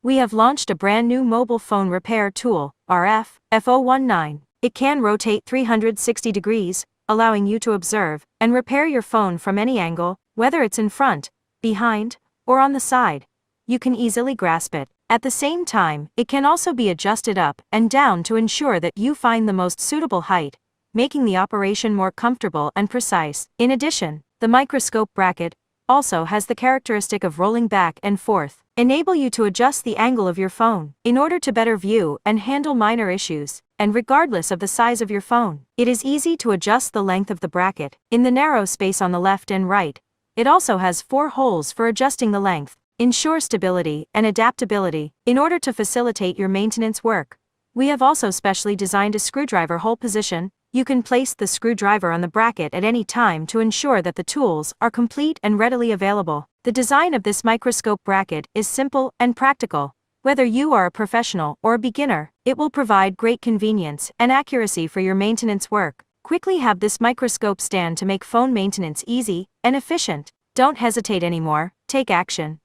We have launched a brand new mobile phone repair tool, RF419. It can rotate 360 degrees, allowing you to observe and repair your phone from any angle, whether it's in front, behind, or on the side. You can easily grasp it. At the same time, it can also be adjusted up and down to ensure that you find the most suitable height, making the operation more comfortable and precise. In addition, the microscope bracket also has the characteristic of rolling back and forth, enable you to adjust the angle of your phone in order to better view and handle minor issues, and regardless of the size of your phone. It is easy to adjust the length of the bracket in the narrow space on the left and right. It also has 4 holes for adjusting the length. Ensure stability and adaptability in order to facilitate your maintenance work. We have also specially designed a screwdriver hole position. You can place the screwdriver on the bracket at any time to ensure that the tools are complete and readily available. The design of this microscope bracket is simple and practical. Whether you are a professional or a beginner, it will provide great convenience and accuracy for your maintenance work. Quickly have this microscope stand to make phone maintenance easy and efficient. Don't hesitate anymore, take action.